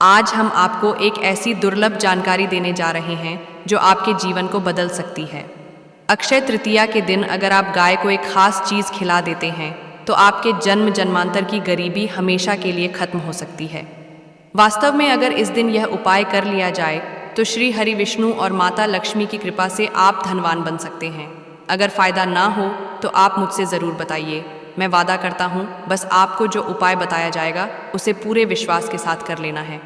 आज हम आपको एक ऐसी दुर्लभ जानकारी देने जा रहे हैं जो आपके जीवन को बदल सकती है। अक्षय तृतीया के दिन अगर आप गाय को एक खास चीज़ खिला देते हैं तो आपके जन्म जन्मांतर की गरीबी हमेशा के लिए खत्म हो सकती है। वास्तव में अगर इस दिन यह उपाय कर लिया जाए तो श्री हरि विष्णु और माता लक्ष्मी की कृपा से आप धनवान बन सकते हैं। अगर फायदा ना हो तो आप मुझसे ज़रूर बताइए, मैं वादा करता हूँ बस आपको जो उपाय बताया जाएगा उसे पूरे विश्वास के साथ कर लेना है।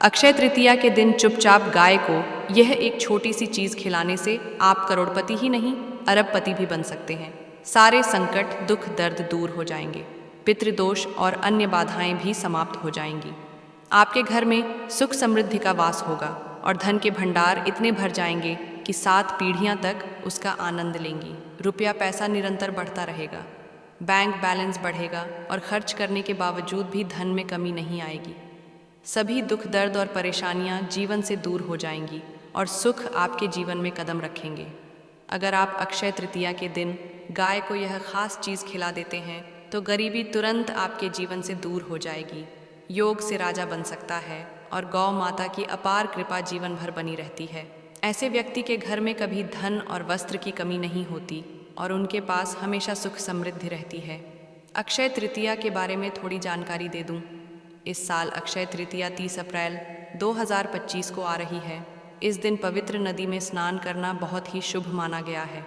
अक्षय तृतीया के दिन चुपचाप गाय को यह एक छोटी सी चीज़ खिलाने से आप करोड़पति ही नहीं अरबपति भी बन सकते हैं। सारे संकट दुख दर्द दूर हो जाएंगे, पितृदोष और अन्य बाधाएं भी समाप्त हो जाएंगी। आपके घर में सुख समृद्धि का वास होगा और धन के भंडार इतने भर जाएंगे कि 7 पीढ़ियां तक उसका आनंद लेंगी। रुपया पैसा निरंतर बढ़ता रहेगा, बैंक बैलेंस बढ़ेगा और खर्च करने के बावजूद भी धन में कमी नहीं आएगी। सभी दुख दर्द और परेशानियां जीवन से दूर हो जाएंगी और सुख आपके जीवन में कदम रखेंगे। अगर आप अक्षय तृतीया के दिन गाय को यह खास चीज़ खिला देते हैं तो गरीबी तुरंत आपके जीवन से दूर हो जाएगी, योग से राजा बन सकता है और गौ माता की अपार कृपा जीवन भर बनी रहती है। ऐसे व्यक्ति के घर में कभी धन और वस्त्र की कमी नहीं होती और उनके पास हमेशा सुख समृद्धि रहती है। अक्षय तृतीया के बारे में थोड़ी जानकारी दे दूं। इस साल अक्षय तृतीया 30 अप्रैल 2025 को आ रही है। इस दिन पवित्र नदी में स्नान करना बहुत ही शुभ माना गया है।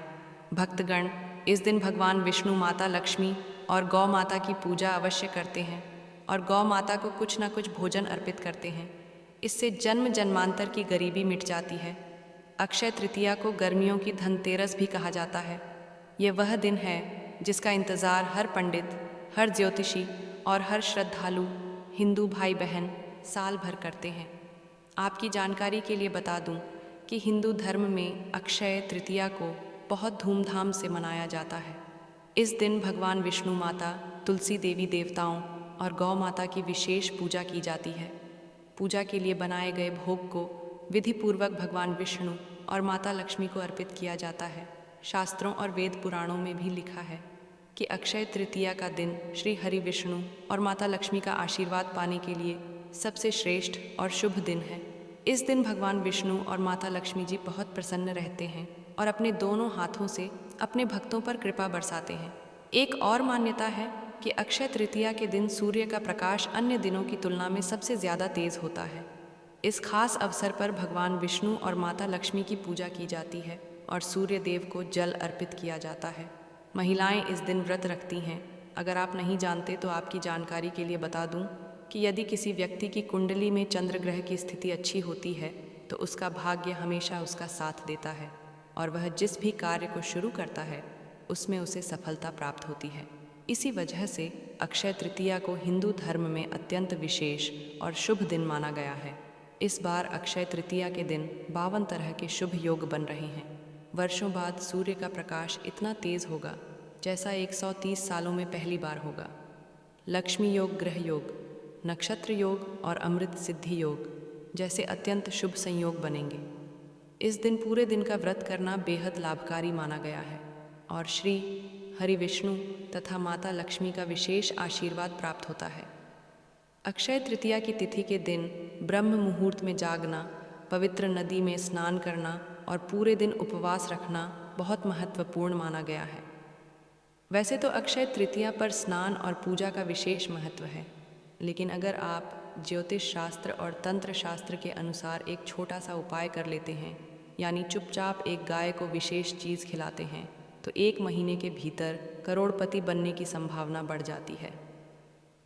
भक्तगण इस दिन भगवान विष्णु, माता लक्ष्मी और गौ माता की पूजा अवश्य करते हैं और गौ माता को कुछ न कुछ भोजन अर्पित करते हैं। इससे जन्म जन्मांतर की गरीबी मिट जाती है। अक्षय तृतीया को गर्मियों की धनतेरस भी कहा जाता है। ये वह दिन है जिसका इंतज़ार हर पंडित, हर ज्योतिषी और हर श्रद्धालु हिंदू भाई बहन साल भर करते हैं। आपकी जानकारी के लिए बता दूं कि हिंदू धर्म में अक्षय तृतीया को बहुत धूमधाम से मनाया जाता है। इस दिन भगवान विष्णु माता, तुलसी देवी देवताओं और गौ माता की विशेष पूजा की जाती है। पूजा के लिए बनाए गए भोग को विधिपूर्वक भगवान विष्णु और माता लक्ष्मी को अर्पित किया जाता है। शास्त्रों और वेद पुराणों में भी लिखा है कि अक्षय तृतीया का दिन श्री हरि विष्णु और माता लक्ष्मी का आशीर्वाद पाने के लिए सबसे श्रेष्ठ और शुभ दिन है। इस दिन भगवान विष्णु और माता लक्ष्मी जी बहुत प्रसन्न रहते हैं और अपने दोनों हाथों से अपने भक्तों पर कृपा बरसाते हैं। एक और मान्यता है कि अक्षय तृतीया के दिन सूर्य का प्रकाश अन्य दिनों की तुलना में सबसे ज़्यादा तेज होता है। इस खास अवसर पर भगवान विष्णु और माता लक्ष्मी की पूजा की जाती है और सूर्य देव को जल अर्पित किया जाता है। महिलाएं इस दिन व्रत रखती हैं। अगर आप नहीं जानते तो आपकी जानकारी के लिए बता दूं कि यदि किसी व्यक्ति की कुंडली में चंद्र ग्रह की स्थिति अच्छी होती है तो उसका भाग्य हमेशा उसका साथ देता है और वह जिस भी कार्य को शुरू करता है उसमें उसे सफलता प्राप्त होती है। इसी वजह से अक्षय तृतीया को हिंदू धर्म में अत्यंत विशेष और शुभ दिन माना गया है। इस बार अक्षय तृतीया के दिन 52 तरह के शुभ योग बन रहे हैं। वर्षों बाद सूर्य का प्रकाश इतना तेज होगा जैसा 130 सालों में पहली बार होगा। लक्ष्मी योग, ग्रह योग, नक्षत्र योग और अमृत सिद्धि योग जैसे अत्यंत शुभ संयोग बनेंगे। इस दिन पूरे दिन का व्रत करना बेहद लाभकारी माना गया है और श्री हरि विष्णु तथा माता लक्ष्मी का विशेष आशीर्वाद प्राप्त होता है। अक्षय तृतीया की तिथि के दिन ब्रह्म मुहूर्त में जागना, पवित्र नदी में स्नान करना और पूरे दिन उपवास रखना बहुत महत्वपूर्ण माना गया है। वैसे तो अक्षय तृतीया पर स्नान और पूजा का विशेष महत्व है, लेकिन अगर आप ज्योतिष शास्त्र और तंत्र शास्त्र के अनुसार एक छोटा सा उपाय कर लेते हैं, यानी चुपचाप एक गाय को विशेष चीज़ खिलाते हैं, तो 1 महीने के भीतर करोड़पति बनने की संभावना बढ़ जाती है।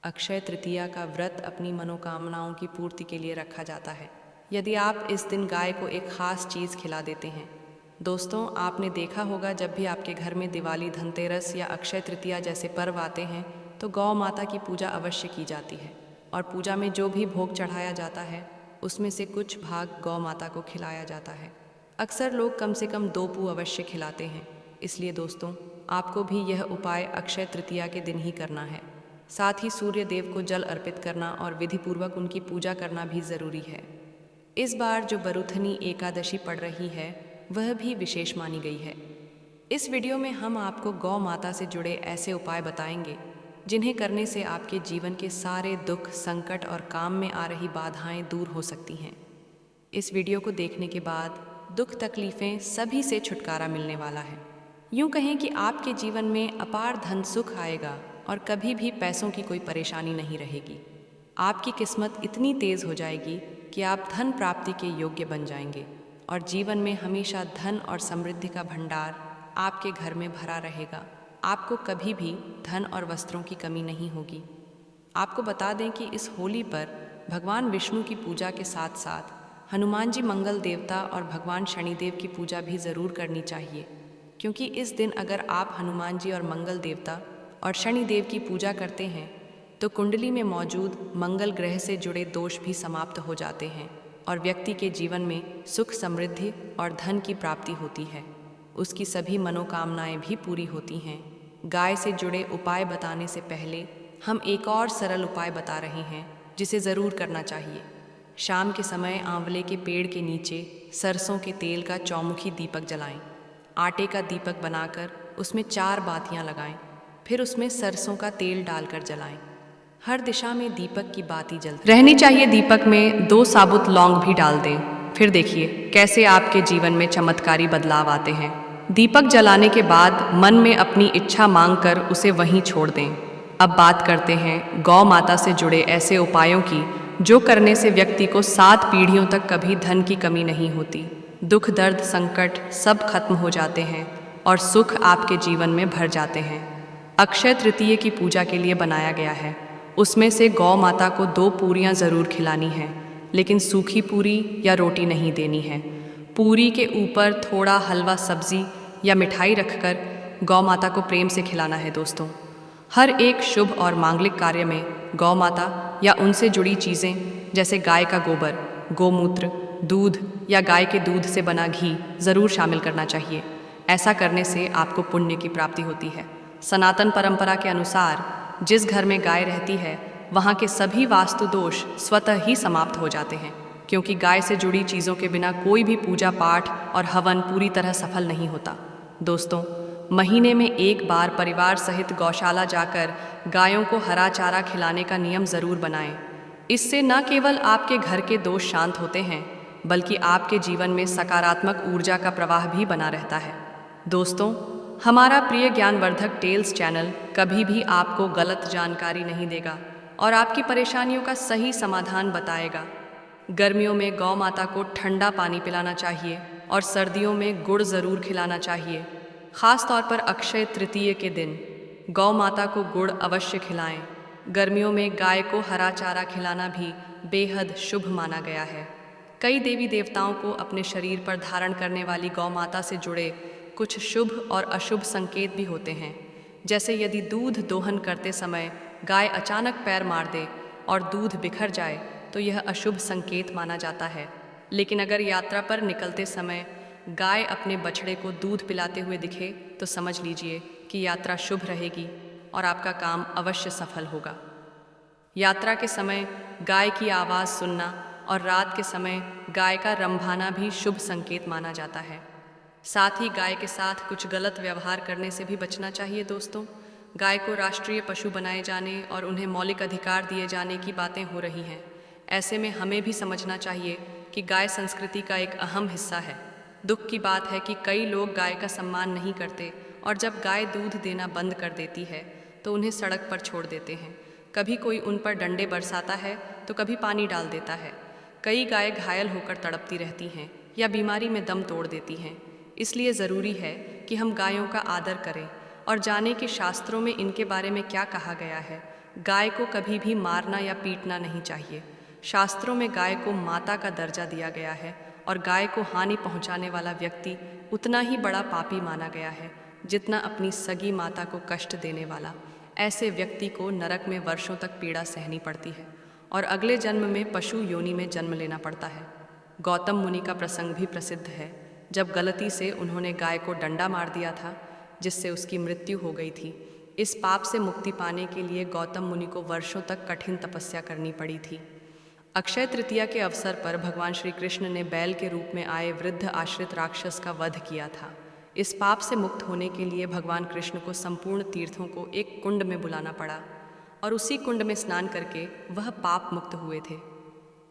अक्षय तृतीया का व्रत अपनी मनोकामनाओं की पूर्ति के लिए रखा जाता है। यदि आप इस दिन गाय को एक खास चीज़ खिला देते हैं। दोस्तों, आपने देखा होगा जब भी आपके घर में दिवाली, धनतेरस या अक्षय तृतीया जैसे पर्व आते हैं तो गौ माता की पूजा अवश्य की जाती है और पूजा में जो भी भोग चढ़ाया जाता है उसमें से कुछ भाग गौ माता को खिलाया जाता है। अक्सर लोग कम से कम 2 पू अवश्य खिलाते हैं। इसलिए दोस्तों, आपको भी यह उपाय अक्षय तृतीया के दिन ही करना है। साथ ही सूर्य देव को जल अर्पित करना और विधिपूर्वक उनकी पूजा करना भी ज़रूरी है। इस बार जो बरुथनी एकादशी पड़ रही है वह भी विशेष मानी गई है। इस वीडियो में हम आपको गौ माता से जुड़े ऐसे उपाय बताएंगे जिन्हें करने से आपके जीवन के सारे दुख, संकट और काम में आ रही बाधाएं दूर हो सकती हैं। इस वीडियो को देखने के बाद दुख तकलीफ़ें सभी से छुटकारा मिलने वाला है। यूँ कहें कि आपके जीवन में अपार धन सुख आएगा और कभी भी पैसों की कोई परेशानी नहीं रहेगी। आपकी किस्मत इतनी तेज़ हो जाएगी कि आप धन प्राप्ति के योग्य बन जाएंगे और जीवन में हमेशा धन और समृद्धि का भंडार आपके घर में भरा रहेगा। आपको कभी भी धन और वस्त्रों की कमी नहीं होगी। आपको बता दें कि इस होली पर भगवान विष्णु की पूजा के साथ साथ हनुमान जी मंगल देवता और भगवान शनिदेव की पूजा भी ज़रूर करनी चाहिए, क्योंकि इस दिन अगर आप हनुमान जी और मंगल देवता और शनिदेव की पूजा करते हैं तो कुंडली में मौजूद मंगल ग्रह से जुड़े दोष भी समाप्त हो जाते हैं और व्यक्ति के जीवन में सुख, समृद्धि और धन की प्राप्ति होती है। उसकी सभी मनोकामनाएं भी पूरी होती हैं। गाय से जुड़े उपाय बताने से पहले हम एक और सरल उपाय बता रहे हैं जिसे ज़रूर करना चाहिए। शाम के समय आंवले के पेड़ के नीचे सरसों के तेल का चौमुखी दीपक जलाएं। आटे का दीपक बनाकर उसमें 4 बातियां लगाएं, फिर उसमें सरसों का तेल डालकर जलाएं। हर दिशा में दीपक की बाती जलती रहनी चाहिए। दीपक में 2 साबुत लौंग भी डाल दें। फिर देखिए कैसे आपके जीवन में चमत्कारी बदलाव आते हैं। दीपक जलाने के बाद मन में अपनी इच्छा मांगकर उसे वहीं छोड़ दें। अब बात करते हैं गौ माता से जुड़े ऐसे उपायों की जो करने से व्यक्ति को 7 पीढ़ियों तक कभी धन की कमी नहीं होती। दुख, दर्द, संकट सब खत्म हो जाते हैं और सुख आपके जीवन में भर जाते हैं। अक्षय तृतीया की पूजा के लिए बनाया गया है। उसमें से गौ माता को 2 पूरियां ज़रूर खिलानी है, लेकिन सूखी पूरी या रोटी नहीं देनी है। पूरी के ऊपर थोड़ा हलवा, सब्जी या मिठाई रखकर गौ माता को प्रेम से खिलाना है। दोस्तों, हर एक शुभ और मांगलिक कार्य में गौ माता या उनसे जुड़ी चीज़ें जैसे गाय का गोबर, गोमूत्र, दूध या गाय के दूध से बना घी ज़रूर शामिल करना चाहिए। ऐसा करने से आपको पुण्य की प्राप्ति होती है। सनातन परंपरा के अनुसार जिस घर में गाय रहती है वहाँ के सभी वास्तु दोष स्वतः ही समाप्त हो जाते हैं, क्योंकि गाय से जुड़ी चीज़ों के बिना कोई भी पूजा पाठ और हवन पूरी तरह सफल नहीं होता। दोस्तों, महीने में एक बार परिवार सहित गौशाला जाकर गायों को हरा चारा खिलाने का नियम ज़रूर बनाएं। इससे न केवल आपके घर के दोष शांत होते हैं, बल्कि आपके जीवन में सकारात्मक ऊर्जा का प्रवाह भी बना रहता है। दोस्तों, हमारा प्रिय ज्ञानवर्धक टेल्स चैनल कभी भी आपको गलत जानकारी नहीं देगा और आपकी परेशानियों का सही समाधान बताएगा। गर्मियों में गौ माता को ठंडा पानी पिलाना चाहिए और सर्दियों में गुड़ ज़रूर खिलाना चाहिए। ख़ास तौर पर अक्षय तृतीया के दिन गौ माता को गुड़ अवश्य खिलाएं। गर्मियों में गाय को हरा चारा खिलाना भी बेहद शुभ माना गया है। कई देवी देवताओं को अपने शरीर पर धारण करने वाली गौ माता से जुड़े कुछ शुभ और अशुभ संकेत भी होते हैं। जैसे यदि दूध दोहन करते समय गाय अचानक पैर मार दे और दूध बिखर जाए तो यह अशुभ संकेत माना जाता है। लेकिन अगर यात्रा पर निकलते समय गाय अपने बछड़े को दूध पिलाते हुए दिखे तो समझ लीजिए कि यात्रा शुभ रहेगी और आपका काम अवश्य सफल होगा। यात्रा के समय गाय की आवाज़ सुनना और रात के समय गाय का रंभाना भी शुभ संकेत माना जाता है। साथ ही गाय के साथ कुछ गलत व्यवहार करने से भी बचना चाहिए। दोस्तों, गाय को राष्ट्रीय पशु बनाए जाने और उन्हें मौलिक अधिकार दिए जाने की बातें हो रही हैं। ऐसे में हमें भी समझना चाहिए कि गाय संस्कृति का एक अहम हिस्सा है। दुख की बात है कि कई लोग गाय का सम्मान नहीं करते और जब गाय दूध देना बंद कर देती है तो उन्हें सड़क पर छोड़ देते हैं। कभी कोई उन पर डंडे बरसाता है तो कभी पानी डाल देता है। कई गाय घायल होकर तड़पती रहती हैं या बीमारी में दम तोड़ देती हैं। इसलिए ज़रूरी है कि हम गायों का आदर करें और जानें कि शास्त्रों में इनके बारे में क्या कहा गया है। गाय को कभी भी मारना या पीटना नहीं चाहिए। शास्त्रों में गाय को माता का दर्जा दिया गया है और गाय को हानि पहुंचाने वाला व्यक्ति उतना ही बड़ा पापी माना गया है जितना अपनी सगी माता को कष्ट देने वाला। ऐसे व्यक्ति को नरक में वर्षों तक पीड़ा सहनी पड़ती है और अगले जन्म में पशु योनि में जन्म लेना पड़ता है। गौतम मुनि का प्रसंग भी प्रसिद्ध है, जब गलती से उन्होंने गाय को डंडा मार दिया था जिससे उसकी मृत्यु हो गई थी। इस पाप से मुक्ति पाने के लिए गौतम मुनि को वर्षों तक कठिन तपस्या करनी पड़ी थी। अक्षय तृतीया के अवसर पर भगवान श्री कृष्ण ने बैल के रूप में आए वृद्ध आश्रित राक्षस का वध किया था। इस पाप से मुक्त होने के लिए भगवान कृष्ण को संपूर्ण तीर्थों को एक कुंड में बुलाना पड़ा। और उसी कुंड में स्नान करके वह पाप मुक्त हुए थे।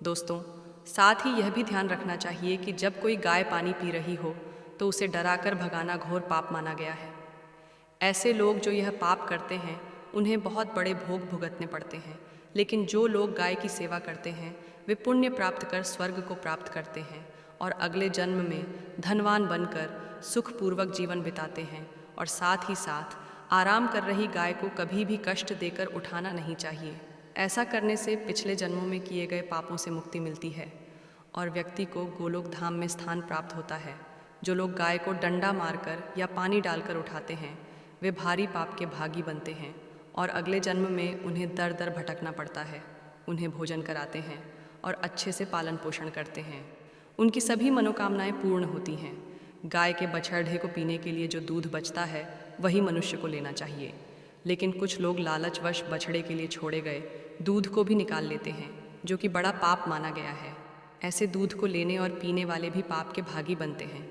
दोस्तों, साथ ही यह भी ध्यान रखना चाहिए कि जब कोई गाय पानी पी रही हो तो उसे डराकर भगाना घोर पाप माना गया है। ऐसे लोग जो यह पाप करते हैं उन्हें बहुत बड़े भोग भुगतने पड़ते हैं, लेकिन जो लोग गाय की सेवा करते हैं वे पुण्य प्राप्त कर स्वर्ग को प्राप्त करते हैं और अगले जन्म में धनवान बनकर सुखपूर्वक जीवन बिताते हैं। और साथ ही साथ आराम कर रही गाय को कभी भी कष्ट देकर उठाना नहीं चाहिए। ऐसा करने से पिछले जन्मों में किए गए पापों से मुक्ति मिलती है और व्यक्ति को गोलोक धाम में स्थान प्राप्त होता है। जो लोग गाय को डंडा मारकर या पानी डालकर उठाते हैं वे भारी पाप के भागी बनते हैं और अगले जन्म में उन्हें दर दर भटकना पड़ता है। उन्हें भोजन कराते हैं और अच्छे से पालन पोषण करते हैं। उनकी सभी मनोकामनाएं पूर्ण होती हैं। गाय के बछड़े को पीने के लिए जो दूध बचता है वही मनुष्य को लेना चाहिए, लेकिन कुछ लोग लालचवश बछड़े के लिए छोड़े गए दूध को भी निकाल लेते हैं, जो कि बड़ा पाप माना गया है। ऐसे दूध को लेने और पीने वाले भी पाप के भागी बनते हैं।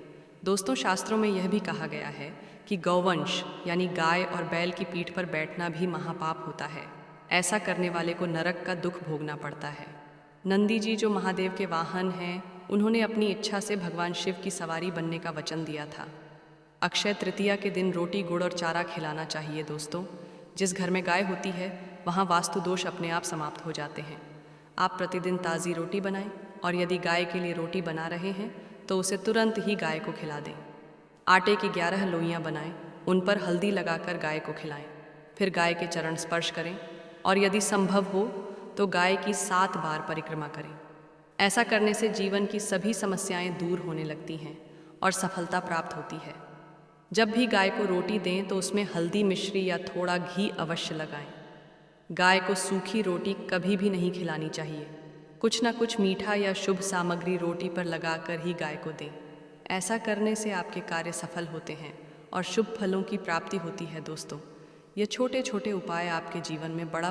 दोस्तों, शास्त्रों में यह भी कहा गया है कि गौवंश यानी गाय और बैल की पीठ पर बैठना भी महापाप होता है। ऐसा करने वाले को नरक का दुख भोगना पड़ता है। नंदी जी जो महादेव के वाहन हैं, उन्होंने अपनी इच्छा से भगवान शिव की सवारी बनने का वचन दिया था। अक्षय तृतीया के दिन रोटी गुड़ और चारा खिलाना चाहिए। दोस्तों, जिस घर में गाय होती है वहाँ वास्तु दोष अपने आप समाप्त हो जाते हैं। आप प्रतिदिन ताज़ी रोटी बनाएं और यदि गाय के लिए रोटी बना रहे हैं तो उसे तुरंत ही गाय को खिला दें। आटे की 11 लोइयाँ बनाएं, उन पर हल्दी लगाकर गाय को खिलाएं। फिर गाय के चरण स्पर्श करें और यदि संभव हो तो गाय की 7 बार परिक्रमा करें। ऐसा करने से जीवन की सभी समस्याएं दूर होने लगती हैं और सफलता प्राप्त होती है। जब भी गाय को रोटी दें तो उसमें हल्दी मिश्री या थोड़ा घी अवश्य लगाएं। गाय को सूखी रोटी कभी भी नहीं खिलानी चाहिए। कुछ न कुछ मीठा या शुभ सामग्री रोटी पर लगाकर ही गाय को दें। ऐसा करने से आपके कार्य सफल होते हैं और शुभ फलों की प्राप्ति होती है। दोस्तों, ये छोटे छोटे उपाय आपके जीवन में बड़ा